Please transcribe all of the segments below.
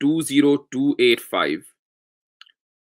20285,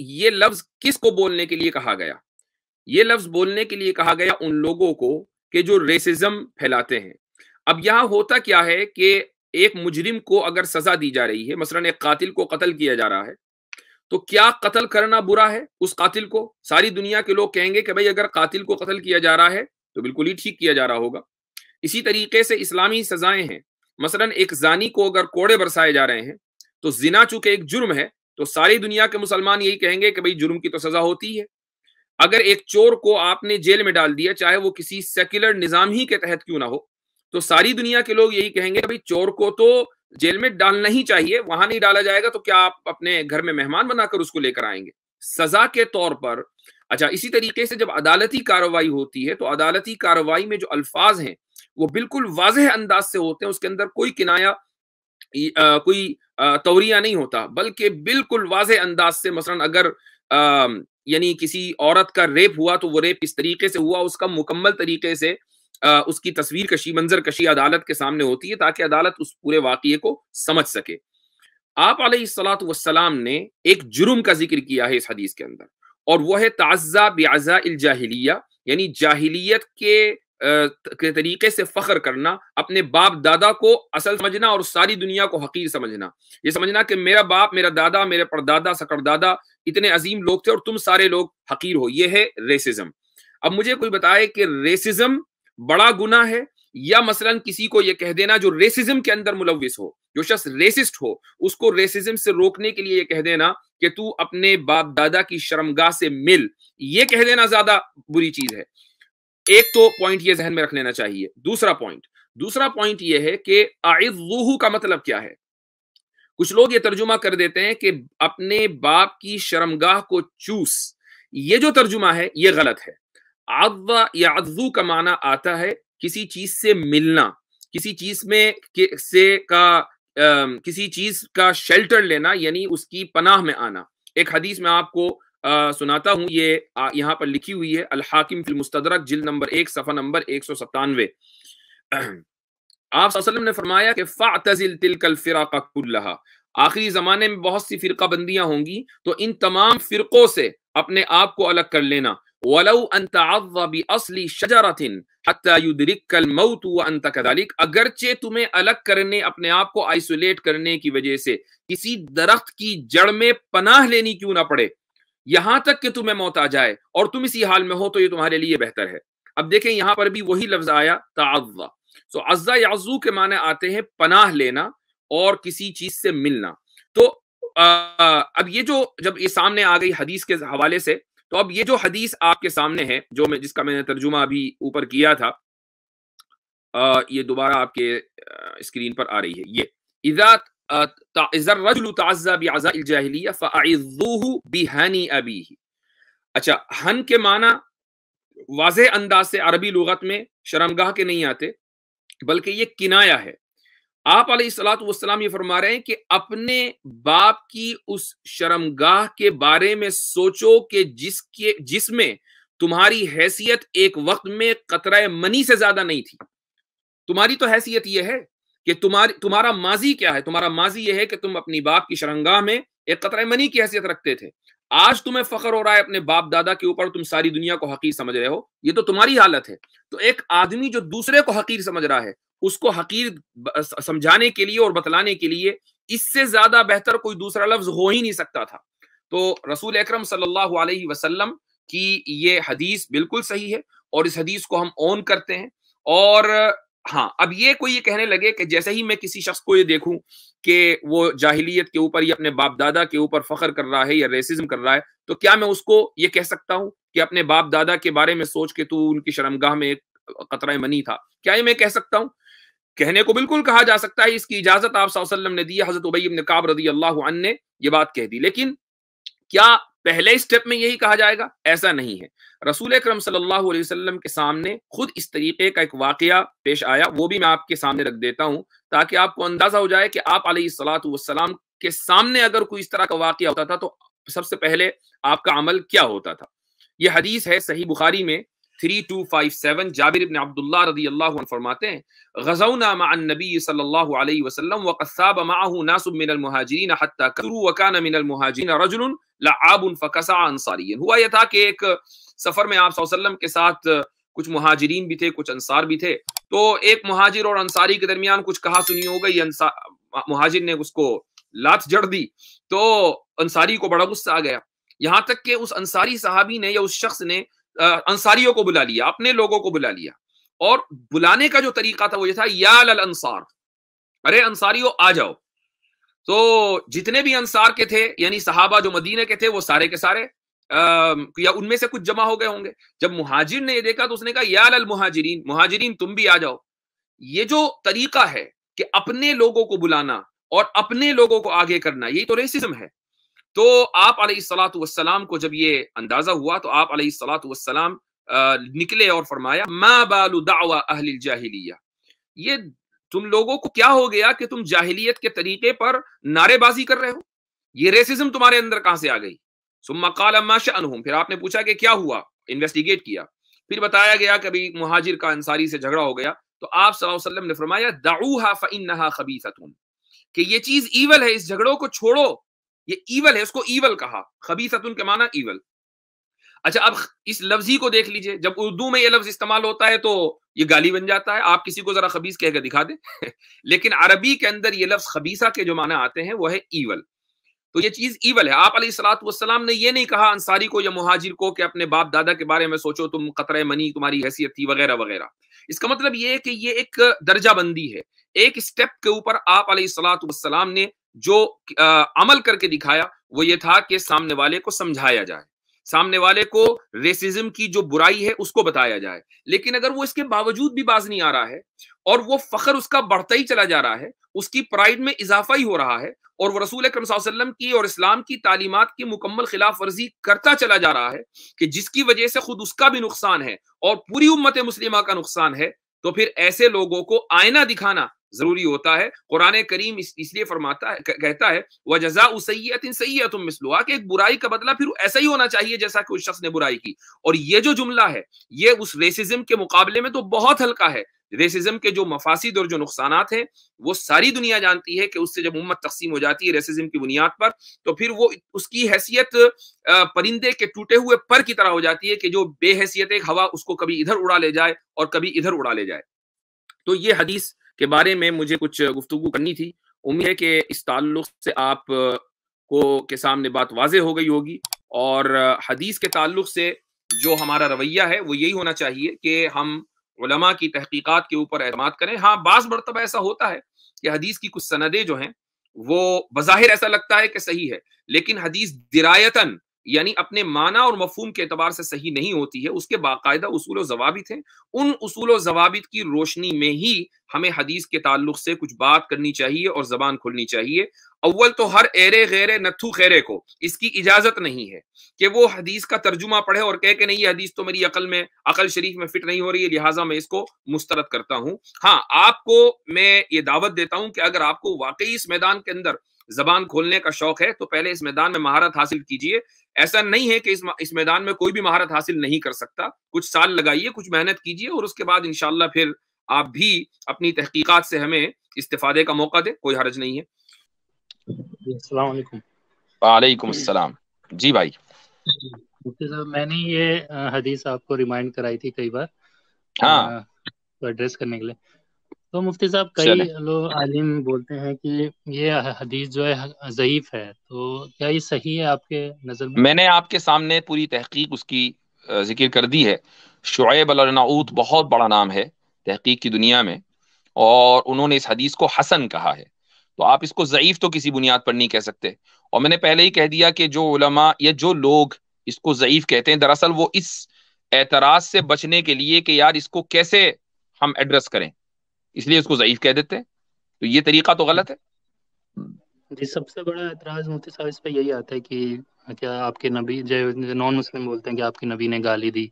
یہ لفظ کس کو بولنے کے لیے کہا گیا؟ یہ لفظ بولنے کے لیے کہا گیا ان لوگوں کو کہ جو ریسزم پھیلاتے ہیں۔ اب یہاں ہوتا کیا ہے کہ ایک مجرم کو اگر سزا دی جا رہی ہے، مثلا ایک قاتل کو قتل کیا جا رہا ہے، تو کیا قتل کرنا برا ہے اس قاتل کو؟ ساری دنیا کے لوگ کہیں گے کہ بھئی اگر قاتل کو قتل کیا جا رہا ہے تو بالکل ہی ٹھیک کیا جا رہا ہوگا۔ اسی طریقے سے اسلامی سزائیں ہیں، مثلا ایک زانی کو اگر کوڑے برسائے جا رہے ہیں تو زنا چونکہ ایک جرم ہے تو ساری دنیا کے مسلمان یہی کہیں گے کہ بھئی جرم کی تو سزا ہوتی ہے۔ اگر ایک چور کو آپ نے جیل میں ڈال دیا، چاہے وہ کسی سیکولر نظام ہی کے تحت کیوں نہ ہو، تو ساری دنیا کے لوگ یہی کہیں گے کہ بھئی چور کو تو جیل میں ڈالنا ہی چاہیے، وہاں نہیں ڈالا جائے گا تو کیا آپ اپنے گھر میں مہمان بنا کر اس کو لے کر آئیں گے سزا کے طور پر؟ اچھا، اسی طریقے سے جب عدالتی کارروائی ہوتی ہے تو عدالتی کارروائی میں جو الفاظ ہیں وہ بالکل واضح انداز سے ہوتے ہیں، اس کے اندر کوئی کنایا کوئی توریہ نہیں ہوتا، بلکہ بالکل واضح انداز سے، مثلا اگر یعنی کسی عورت کا ریپ ہوا تو وہ ریپ اس طریقے سے ہوا، اس کا مکمل طریقے سے اس کی تصویر کشی، منظر کشی عدالت کے سامنے ہوتی ہے تاکہ عدالت اس پورے واقعے کو سمجھ سکے۔ آپ علیہ الصلوۃ والسلام نے ایک جرم کا ذکر کیا ہے اس حدیث کے اندر، اور وہ ہے تعزیٰ بعزاء الجاہلیہ، یعنی جاہلیت کے طریقے سے فخر کرنا، اپنے باپ دادا کو اصل سمجھنا اور ساری دنیا کو حقیر سمجھنا، یہ سمجھنا کہ میرا باپ، میرا دادا، میرے پردادا، سکردادا اتنے عظیم لوگ تھے اور تم سارے لوگ حقیر ہو، یہ ہے ریسزم۔ اب مجھے کوئی بتائے کہ ریسزم بڑا گناہ ہے یا مثلا کسی کو یہ کہہ دینا جو ریسزم کے اندر ملوث ہو، جو شخص ریسسٹ ہو، اس کو ریسزم سے روکنے کے لیے یہ کہہ دینا کہ تو اپنے باپ دادا کی شرمگاہ سے مل، یہ کہہ دینا زیادہ بری چیز ہے؟ ایک تو پوائنٹ یہ ذہن میں رکھ لینا چاہیے۔ دوسرا پوائنٹ یہ ہے کہ اعظوہ کا مطلب کیا ہے؟ کچھ لوگ یہ ترجمہ کر دیتے ہیں کہ اپنے باپ کی شرمگاہ کو چوس، یہ جو ترجمہ ہے یہ غلط ہے۔ عض یا عضو کا معنی آتا ہے کسی چیز سے ملنا، کسی چیز کا شیلٹر لینا، یعنی اس کی پناہ میں آنا۔ ایک حدیث میں آپ کو سناتا ہوں، یہ یہاں پر لکھی ہوئی ہے، الحاکم فی المستدرک جلد نمبر 1 صفحہ نمبر 197۔ آپ صلی اللہ علیہ وسلم نے فرمایا کہ فَاعْتَزِلْ تِلْكَ الْفِرَقَ كُلَّهَا، آخری زمانے میں بہت سی فرقہ بندیاں ہوں گی تو ان تمام فرقوں سے اپنے آپ کو الگ کر لینا۔ وَلَوْ أَن تَعَضَّ بِأَصْلِ شَجَرَةٍ حَتَّى يُدْرِكَّ الْمَوْتُ وَأَنْتَ كَذَلِكَ، اگرچہ تمہیں الگ کرنے، اپنے آپ کو آئسولیٹ کرنے کی وجہ سے کسی درخت کی جڑ میں پناہ لینی کیوں نہ پڑے، یہاں تک کہ تمہیں موت آ جائے اور تم اسی حال میں ہو تو یہ تمہارے لیے بہتر ہے۔ اب دیکھیں یہاں پر بھی وہی لفظ آیا تعض، سو عزا یعزو کے معنی آتے ہیں پناہ لینا اور کسی چیز سے ملنا۔ تو اب یہ جو جب یہ سامنے آ گئی حدیث کے حوالے سے، تو اب یہ جو حدیث آپ کے سامنے ہے جس کا میں نے ترجمہ ابھی اوپر کیا تھا، یہ دوبارہ آپ کے اسکرین پر آ رہی ہے، یہ اذا الرجل تعزى بعزاء الجاہلیہ فاعظوه بہنی ابیہ۔ اچھا، ہن کے معنی واضح انداز سے عربی لغت میں شرمگاہ کے نہیں آتے، بلکہ یہ کنایا ہے۔ آپ علیہ الصلوۃ والسلام یہ فرما رہے ہیں کہ اپنے باپ کی اس شرمگاہ کے بارے میں سوچو کہ جس میں تمہاری حیثیت ایک وقت میں قطرہ منی سے زیادہ نہیں تھی۔ تمہاری تو حیثیت یہ ہے کہ تمہارا ماضی کیا ہے؟ تمہارا ماضی یہ ہے کہ تم اپنی باپ کی شرمگاہ میں ایک قطرہ منی کی حیثیت رکھتے تھے۔ آج تمہیں فخر ہو رہا ہے اپنے باپ دادا کے اوپر، تم ساری دنیا کو حقیر سمجھ رہے ہو، یہ تو تمہاری حالت ہے۔ تو ایک آدمی جو دوسرے کو حقیر سمجھ رہا ہے، اس کو حقیر سمجھانے کے لیے اور بتلانے کے لیے اس سے زیادہ بہتر کوئی دوسرا لفظ ہو ہی نہیں سکتا تھا۔ تو رسول اکرم صلی اللہ علیہ وسلم کی یہ حدیث بالکل صحیح ہے اور اس حدیث کو ہم اون کرتے ہیں۔ اور ہاں، اب یہ کوئی یہ کہنے لگے کہ جیسے ہی میں کسی شخص کو یہ دیکھوں کہ وہ جاہلیت کے اوپر یا اپنے باپ دادا کے اوپر فخر کر رہا ہے یا ریسزم کر رہا ہے، تو کیا میں اس کو یہ کہہ سکتا ہوں کہ اپنے باپ دادا کے بارے میں سوچ کے تو ان کی شرمگاہ میں ایک قطرہ منی تھا؟ کیا یہ میں کہہ سکتا ہوں؟ کہنے کو بالکل کہا جا سکتا ہے، اس کی اجازت آپ صلی اللہ علیہ وسلم نے دی، حضرت ابی بن کعب رضی اللہ عنہ نے یہ بات کہہ دی۔ لیکن کیا پہلے اسٹیپ میں یہی کہا جائے گا؟ ایسا نہیں ہے۔ رسول اکرم صلی اللہ علیہ وسلم کے سامنے خود اس طریقے کا ایک واقعہ پیش آیا، وہ بھی میں آپ کے سامنے رکھ دیتا ہوں تاکہ آپ کو اندازہ ہو جائے کہ آپ علیہ الصلوۃ والسلام کے سامنے اگر کوئی اس طرح کا واقعہ ہوتا تھا تو سب سے پہلے آپ کا عمل کیا ہوتا تھا۔ یہ حدیث ہے صحیح بخاری میں 3257 جابر بن عبداللہ رضی اللہ عنہ فرماتے ہیں غزونا مع النبی صلی اللہ علیہ وسلم وقد ثاب معه ناس من المہاجرین حتی کثروا وکان من المہاجرین رجل لعاب فکسع انصاریا. ہوا یہ تھا کہ ایک سفر میں آپ صلی اللہ علیہ وسلم کے ساتھ کچھ مہاجرین بھی تھے، کچھ انصار بھی تھے. تو ایک مہاجر اور انصاری کے درمیان کچھ کہا سنی ہو گئی، مہاجر نے اس کو لات جڑ دی تو انصاری کو بڑا غصہ آ گیا، یہاں تک کہ اس انصاری صحابی نے یا اس شخص نے انصاریوں کو بلا لیا، اپنے لوگوں کو بلا لیا. اور بلانے کا جو طریقہ تھا وہ یہ تھا یا للانصار، ارے انصاریوں آ جاؤ. تو جتنے بھی انصار کے تھے یعنی صحابہ جو مدینے کے تھے وہ سارے کے سارے یا ان میں سے کچھ جمع ہو گئے ہوں گے. جب مہاجر نے یہ دیکھا تو اس نے کہا یا للمہاجرین، مہاجرین تم بھی آ جاؤ. یہ جو طریقہ ہے کہ اپنے لوگوں کو بلانا اور اپنے لوگوں کو آگے کرنا، یہی تو ریسزم ہے. تو آپ علیہ الصلوۃ والسلام کو جب یہ اندازہ ہوا تو آپ علیہ الصلوۃ والسلام نکلے اور فرمایا ما بال دعوی اہل الجاہلیہ، یہ تم لوگوں کو کیا ہو گیا کہ تم جاہلیت کے طریقے پر نعرے بازی کر رہے ہو، یہ ریسزم تمہارے اندر کہاں سے آ گئی. ثم قال ما شأنهم، پھر آپ نے پوچھا کہ کیا ہوا، انویسٹیگیٹ کیا، پھر بتایا گیا کہ بھی مہاجر کا انصاری سے جھگڑا ہو گیا. تو آپ صلی اللہ علیہ وسلم نے فرمایا دعوها فانها خبیثۃ، کہ یہ چیز ایول ہے، اس جھگڑوں کو چھوڑو، یہ ایول ہے، اس کو ایول کہا. خبیثۃ کے معنی ایول. اچھا اب اس لفظی کو دیکھ لیجئے، جب اردو میں یہ لفظ استعمال ہوتا ہے تو یہ گالی بن جاتا ہے، آپ کسی کو ذرا خبیث کہہ کے دکھا دیں لیکن عربی کے اندر یہ لفظ خبیثہ کے جو معنی آتے ہیں وہ ہے ایول. تو یہ چیز ایول ہے. آپ علیہ الصلوۃ والسلام نے یہ نہیں کہا انصاری کو یا مہاجر کو کہ اپنے باپ دادا کے بارے میں سوچو، تم قطرہ منی تمہاری حیثیت تھی وغیرہ وغیرہ. اس کا مطلب یہ ہے کہ یہ ایک درجہ بندی ہے. ایک سٹیپ کے اوپر آپ علیہ الصلوۃ والسلام نے جو عمل کر کے دکھایا وہ یہ تھا کہ سامنے والے کو سمجھایا جائے، سامنے والے کو ریسزم کی جو برائی ہے اس کو بتایا جائے. لیکن اگر وہ اس کے باوجود بھی باز نہیں آ رہا ہے اور وہ فخر اس کا بڑھتا ہی چلا جا رہا ہے، اس کی پرائیڈ میں اضافہ ہی ہو رہا ہے اور وہ رسول اکرم صلی اللہ علیہ وسلم کی اور اسلام کی تعلیمات کی مکمل خلاف ورزی کرتا چلا جا رہا ہے کہ جس کی وجہ سے خود اس کا بھی نقصان ہے اور پوری امت مسلمہ کا نقصان ہے، تو پھر ایسے لوگوں کو آئینہ دکھانا ضروری ہوتا ہے. قرآن کریم اس لیے فرماتا ہے، کہتا ہے وَجَزَاءُ سَيِّئَةٍ سَيِّئَةٌ مِثْلُهَا، کہ ایک برائی کا بدلہ پھر ایسا ہی ہونا چاہیے جیسا کہ اس شخص نے برائی کی. اور یہ جو جملہ ہے یہ اس ریسزم کے مقابلے میں تو بہت ہلکا ہے. ریسزم کے جو مفاسد اور جو نقصانات ہیں وہ ساری دنیا جانتی ہے کہ اس سے جب امت تقسیم ہو جاتی ہے ریسزم کی بنیاد پر تو پھر وہ اس کی حیثیت پرندے کے ٹوٹے ہوئے پر کی طرح ہو جاتی ہے کہ جو بے حیثیت ایک ہوا اس کو کبھی ادھر اڑا لے جائے اور کبھی ادھر اڑا لے جائے. تو یہ حدیث کے بارے میں مجھے کچھ گفتگو کرنی تھی. امید ہے کہ اس تعلق سے آپ کو کے سامنے بات واضح ہو گئی ہوگی. اور حدیث کے تعلق سے جو ہمارا رویہ ہے وہ یہی ہونا چاہیے کہ ہم علماء کی تحقیقات کے اوپر اعتماد کریں. ہاں بعض مرتبہ ایسا ہوتا ہے کہ حدیث کی کچھ سندیں جو ہیں وہ بظاہر ایسا لگتا ہے کہ صحیح ہے لیکن حدیث درایتاً یعنی اپنے معنی اور مفہوم کے اعتبار سے صحیح نہیں ہوتی ہے. اس کے باقاعدہ اصول و ضوابط ہیں، ان اصول و ضوابط کی روشنی میں ہی ہمیں حدیث کے تعلق سے کچھ بات کرنی چاہیے اور زبان کھولنی چاہیے. اول تو ہر ایرے غیرے نتھو خیرے کو اس کی اجازت نہیں ہے کہ وہ حدیث کا ترجمہ پڑھے اور کہے کہ نہیں یہ حدیث تو میری عقل شریف میں فٹ نہیں ہو رہی ہے لہٰذا میں اس کو مسترد کرتا ہوں. ہاں آپ کو میں یہ دعوت دیتا ہوں کہ اگر آپ کو واقعی اس میدان کے اندر زبان کھولنے کا شوق ہے تو پہلے اس میدان میں مہارت حاصل کیجئے. ایسا نہیں ہے کہ اس میدان میں کوئی بھی مہارت حاصل نہیں کر سکتا. کچھ سال لگائیے، کچھ محنت کیجئے اور اس کے بعد انشاءاللہ پھر آپ بھی اپنی تحقیقات سے ہمیں استفادے کا موقع دیں، کوئی حرج نہیں ہے. السلام علیکم. وعلیکم السلام. جی بھائی. مفتی صاحب میں نے یہ حدیث آپ کو ریمائنڈ کرائی تھی کئی بار ایڈریس کرنے کے لیے. تو مفتی صاحب کئی لوگ عالم بولتے ہیں کہ یہ حدیث جو ہے ضعیف ہے، تو کیا یہ صحیح ہے آپ کے نظر میں؟ میں نے آپ کے سامنے پوری تحقیق اس کی ذکر کر دی ہے. شعیب الارناؤوط بہت بڑا نام ہے تحقیق کی دنیا میں اور انہوں نے اس حدیث کو حسن کہا ہے. تو آپ اس کو ضعیف تو کسی بنیاد پر نہیں کہہ سکتے. اور میں نے پہلے ہی کہہ دیا کہ جو علماء یا جو لوگ اس کو ضعیف کہتے ہیں دراصل وہ اس اعتراض سے بچنے کے لیے کہ یار اس کو کیسے ہم ایڈریس کریں اس لیے اس کو ضعیف کہہ دیتے ہیں. تو یہ طریقہ تو غلط ہے. جی سب سے بڑا اعتراض مفتی صاحب اس پہ یہی آتا ہے کہ کیا آپ کے نبی جو نان مسلم بولتے ہیں کہ آپ کے نبی نے گالی دی،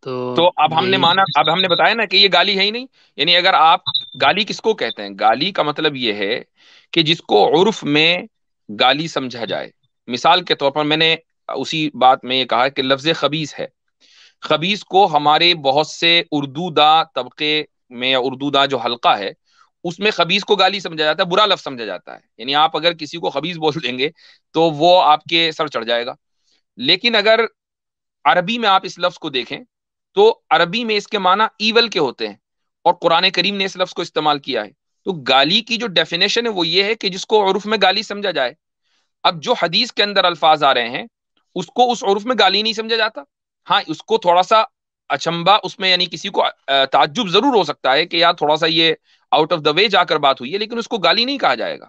تو اب ہم نے مانا، اب ہم نے بتایا نا کہ یہ گالی ہے ہی نہیں. یعنی اگر آپ گالی کس کو کہتے ہیں، گالی کا مطلب یہ ہے کہ جس کو عرف میں گالی سمجھا جائے. مثال کے طور پر میں نے اسی بات میں یہ کہا کہ لفظ خبیث ہے. خبیث کو ہمارے بہت سے اردو دا طبقے میں یا اردو دا جو حلقہ ہے اس میں خبیث کو گالی سمجھا جاتا ہے، برا لفظ سمجھا جاتا ہے. یعنی آپ اگر کسی کو خبیث بول دیں گے تو وہ آپ کے سر چڑھ جائے گا. لیکن اگر عربی میں آپ اس لفظ کو دیکھیں تو عربی میں اس کے معنی ایول کے ہوتے ہیں، اور قرآن کریم نے اس لفظ کو استعمال کیا ہے. تو گالی کی جو ڈیفینیشن ہے وہ یہ ہے کہ جس کو عرف میں گالی سمجھا جائے. اب جو حدیث کے اندر الفاظ آ رہے ہیں اس کو اس عرف میں گالی نہیں سمجھا جاتا. ہاں اس کو تھوڑا سا اچنبا اس میں، یعنی کسی کو تعجب ضرور ہو سکتا ہے کہ یار تھوڑا سا یہ آؤٹ آف دا وے جا کر بات ہوئی ہے، لیکن اس کو گالی نہیں کہا جائے گا.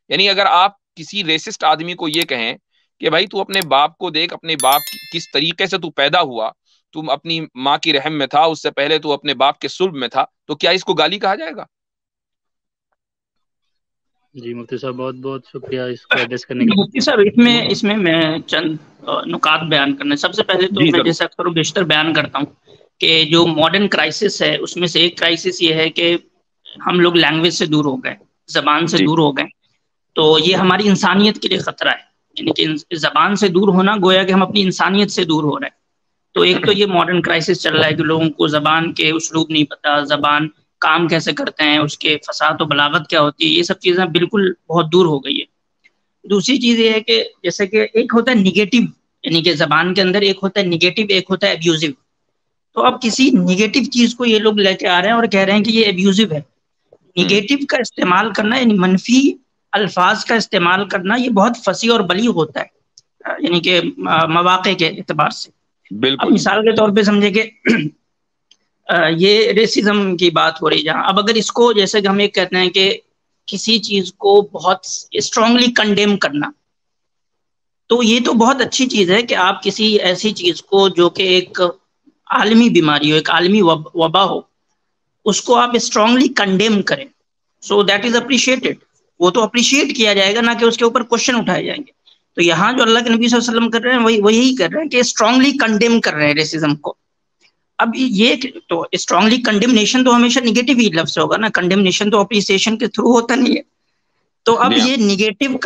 یعنی اگر آپ کسی ریسسٹ آدمی کو یہ کہیں کہ بھائی تو اپنے باپ کو دیکھ، اپنے باپ کس طریقے سے تو پیدا ہوا، تم اپنی ماں کی رحم میں تھا، اس سے پہلے تو اپنے باپ کے صلب میں تھا، تو کیا اس کو گالی کہا جائے گا؟ جی مفتی صاحب بہت بہت شکریہ اس کو ایڈریس کرنے کے لیے. مفتی صاحب اس میں میں چند نکات بیان کرنا. سب سے پہلے تو میں جیسے اکثر و بیشتر بیان کرتا ہوں کہ جو ماڈرن کرائسس ہے اس میں سے ایک کرائسس یہ ہے کہ ہم لوگ لینگویج سے دور ہو گئے، زبان سے دور ہو گئے. تو یہ ہماری انسانیت کے لیے خطرہ ہے، یعنی کہ زبان سے دور ہونا گویا کہ ہم اپنی انسانیت سے دور ہو رہے ہیں. تو ایک تو یہ ماڈرن کرائسس چل رہا ہے کہ لوگوں کو زبان کے اسلوب نہیں پتہ، زبان کام کیسے کرتے ہیں، اس کے فصاحت و بلاغت کیا ہوتی ہے، یہ سب چیزیں بالکل بہت دور ہو گئی ہے. دوسری چیز یہ ہے کہ جیسے کہ ایک ہوتا ہے نگیٹو، یعنی کہ زبان کے اندر ایک ہوتا ہے نگیٹو، ایک ہوتا ہے ابیوزو. تو اب کسی نگیٹو چیز کو یہ لوگ لے کے آ رہے ہیں اور کہہ رہے ہیں کہ یہ ابیوزو ہے. نگیٹو کا استعمال کرنا یعنی منفی الفاظ کا استعمال کرنا یہ بہت فصیح اور بلیغ ہوتا ہے، یعنی کہ مواقع کے اعتبار سے. اب مثال کے طور پہ سمجھے کہ یہ ریسزم کی بات ہو رہی جہاں، اب اگر اس کو جیسے کہ ہم یہ کہتے ہیں کہ کسی چیز کو بہت اسٹرانگلی کنڈیم کرنا، تو یہ تو بہت اچھی چیز ہے کہ آپ کسی ایسی چیز کو جو کہ ایک عالمی بیماری ہو، ایک عالمی وبا ہو، اس کو آپ اسٹرانگلی کنڈیم کریں. سو دیٹ از اپریشیٹڈ، وہ تو اپریشیٹ کیا جائے گا، نہ کہ اس کے اوپر کوشچن اٹھائے جائیں گے. تو یہاں جو اللہ کے نبی صلی اللہ علیہ وسلم کر رہے ہیں وہی کر رہے ہیں کہ اسٹرانگلی کنڈیم کر رہے ہیں ریسزم کو. اب یہ تو اسٹرانگلی کنڈیمنیشن تو ہمیشہ نگیٹو ہی لفظ ہوگا نا، کنڈیمنیشن تو اپریسیشن کے تھرو ہوتا نہیں ہے. تو اب یہ نگیٹو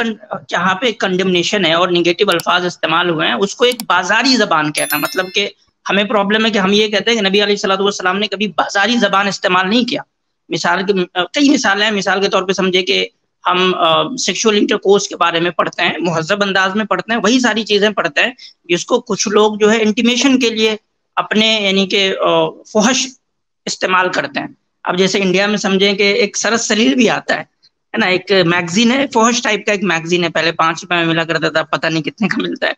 جہاں پہ کنڈیمنیشن ہے اور نگیٹو الفاظ استعمال ہوئے ہیں اس کو ایک بازاری زبان کہنا، مطلب کہ ہمیں پرابلم ہے کہ ہم یہ کہتے ہیں کہ نبی علیہ الصلوۃ والسلام نے کبھی بازاری زبان استعمال نہیں کیا. مثال کے کئی مثالیں ہیں. مثال کے طور پہ سمجھے کہ ہم سیکشول انٹرکورس کے بارے میں پڑھتے ہیں، مہذب انداز میں پڑھتے ہیں، وہی ساری چیزیں پڑھتے ہیں جس کو کچھ لوگ جو ہے انٹیمیشن کے لیے اپنے یعنی کہ فحش استعمال کرتے ہیں. اب جیسے انڈیا میں سمجھیں کہ ایک سرس سلیل بھی آتا ہے نا، ایک میگزین ہے فحش ٹائپ کا، ایک میگزین ہے، پہلے 5 روپے میں ملا کرتا تھا، پتہ نہیں کتنے کا ملتا ہے.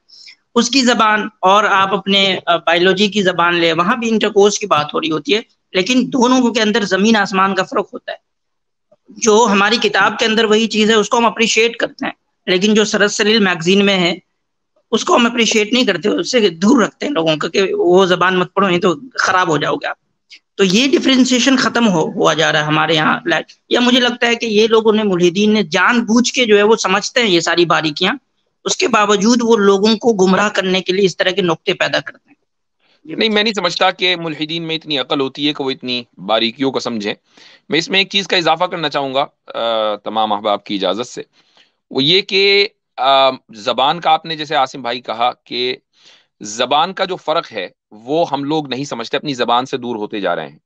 اس کی زبان اور آپ اپنے بایولوجی کی زبان لے، وہاں بھی انٹرکورس کی بات ہو رہی ہوتی ہے، لیکن دونوں کے اندر زمین آسمان کا فرق ہوتا ہے. جو ہماری کتاب کے اندر وہی چیز ہے اس کو ہم اپریشیٹ کرتے ہیں، لیکن جو سرس سلیل میگزین میں ہے اس کو ہم اپریشیٹ نہیں کرتے، اس سے دور رکھتے ہیں لوگوں کو کہ وہ زبان مت پڑھو، نہیں تو خراب ہو جاؤ گے آپ. تو یہ ڈفرینسیشن ختم ہوا جا رہا ہے ہمارے یہاں. یا مجھے لگتا ہے کہ یہ لوگوں نے ملحدین نے جان بوجھ کے جو ہے وہ سمجھتے ہیں یہ ساری باریکیاں، اس کے باوجود وہ لوگوں کو گمراہ کرنے کے لیے اس طرح کے نقطے پیدا کرتے ہیں. نہیں، میں نہیں سمجھتا کہ ملحدین میں اتنی عقل ہوتی ہے کہ وہ اتنی باریکیوں کو سمجھیں. میں اس میں ایک چیز کا اضافہ کرنا چاہوں گا تمام احباب کی اجازت سے، وہ یہ کہ زبان کا آپ نے جیسے عاصم بھائی کہا کہ زبان کا جو فرق ہے وہ ہم لوگ نہیں سمجھتے، اپنی زبان سے دور ہوتے جا رہے ہیں.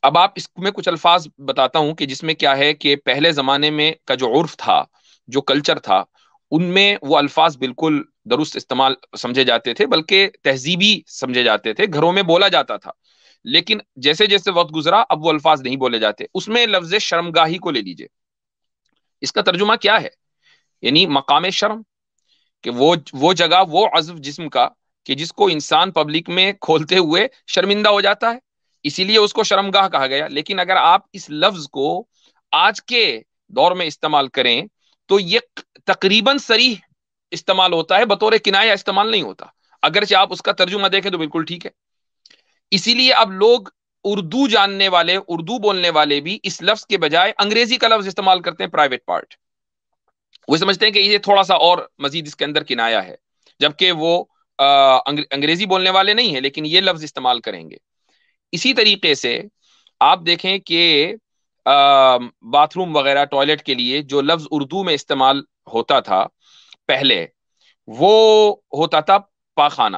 اب آپ اس میں کچھ الفاظ بتاتا ہوں کہ جس میں کیا ہے کہ پہلے زمانے میں کا جو عرف تھا، جو کلچر تھا، ان میں وہ الفاظ بالکل درست استعمال سمجھے جاتے تھے، بلکہ تہذیبی سمجھے جاتے تھے، گھروں میں بولا جاتا تھا. لیکن جیسے جیسے وقت گزرا اب وہ الفاظ نہیں بولے جاتے. اس میں لفظ شرمگاہی کو لے لیجئے، اس کا ترجمہ کیا ہے؟ یعنی مقام شرم، کہ وہ جگہ، وہ عضو جسم کا کہ جس کو انسان پبلک میں کھولتے ہوئے شرمندہ ہو جاتا ہے، اسی لیے اس کو شرمگاہ کہا گیا. لیکن اگر آپ اس لفظ کو آج کے دور میں استعمال کریں تو یہ تقریباً صریح استعمال ہوتا ہے، بطور کنایہ استعمال نہیں ہوتا، اگرچہ آپ اس کا ترجمہ دیکھیں تو بالکل ٹھیک ہے. اسی لیے اب لوگ اردو جاننے والے، اردو بولنے والے بھی اس لفظ کے بجائے انگریزی کا لفظ استعمال کرتے ہیں، پرائیویٹ پارٹ. وہ سمجھتے ہیں کہ یہ تھوڑا سا اور مزید اس کے اندر کنایا ہے، جبکہ وہ انگریزی بولنے والے نہیں ہیں لیکن یہ لفظ استعمال کریں گے. اسی طریقے سے آپ دیکھیں کہ باتھ روم وغیرہ، ٹوائلٹ کے لیے جو لفظ اردو میں استعمال ہوتا تھا پہلے، وہ ہوتا تھا پاخانہ.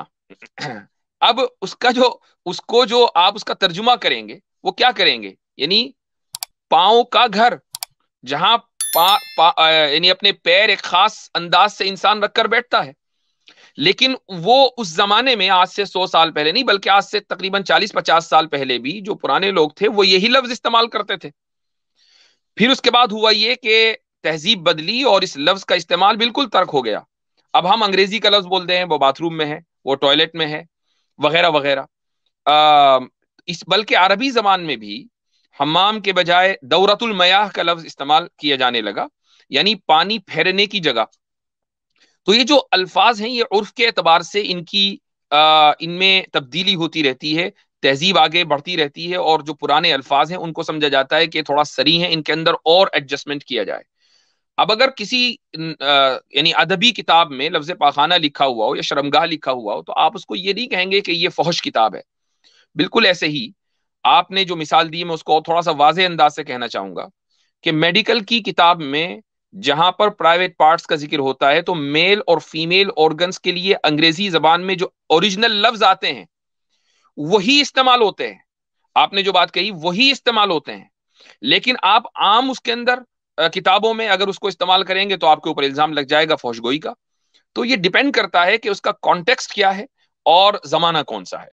اب اس کو جو آپ اس کا ترجمہ کریں گے وہ کیا کریں گے؟ یعنی پاؤں کا گھر، جہاں یعنی اپنے پیر ایک خاص انداز سے انسان رکھ کر بیٹھتا ہے. لیکن وہ اس زمانے میں، آج سے 100 سال پہلے نہیں بلکہ آج سے تقریباً 40-50 سال پہلے بھی جو پرانے لوگ تھے وہ یہی لفظ استعمال کرتے تھے. پھر اس کے بعد ہوا یہ کہ تہذیب بدلی اور اس لفظ کا استعمال بالکل ترک ہو گیا. اب ہم انگریزی کا لفظ بولتے ہیں، وہ باتھ روم میں ہے، وہ ٹوائلٹ میں ہے، وغیرہ وغیرہ. بلکہ عربی زبان میں بھی حمام کے بجائے دورۃ المیاہ کا لفظ استعمال کیا جانے لگا، یعنی پانی پھیرنے کی جگہ. تو یہ جو الفاظ ہیں یہ عرف کے اعتبار سے ان میں تبدیلی ہوتی رہتی ہے، تہذیب آگے بڑھتی رہتی ہے، اور جو پرانے الفاظ ہیں ان کو سمجھا جاتا ہے کہ تھوڑا سری ہیں، ان کے اندر اور ایڈجسٹمنٹ کیا جائے. اب اگر کسی یعنی ادبی کتاب میں لفظ پاخانہ لکھا ہوا ہو یا شرمگاہ لکھا ہوا ہو تو آپ اس کو یہ نہیں کہیں گے کہ یہ فحش کتاب ہے. بالکل ایسے ہی آپ نے جو مثال دی میں اس کو تھوڑا سا واضح انداز سے کہنا چاہوں گا کہ میڈیکل کی کتاب میں جہاں پر پرائیویٹ پارٹس کا ذکر ہوتا ہے تو میل اور فیمیل آرگنز کے لیے انگریزی زبان میں جو اوریجنل لفظ آتے ہیں وہی استعمال ہوتے ہیں. آپ نے جو بات کہی وہی استعمال ہوتے ہیں، لیکن آپ عام اس کے اندر کتابوں میں اگر اس کو استعمال کریں گے تو آپ کے اوپر الزام لگ جائے گا فحش گوئی کا. تو یہ ڈیپینڈ کرتا ہے کہ اس کا کانٹیکسٹ کیا ہے اور زمانہ کون سا ہے.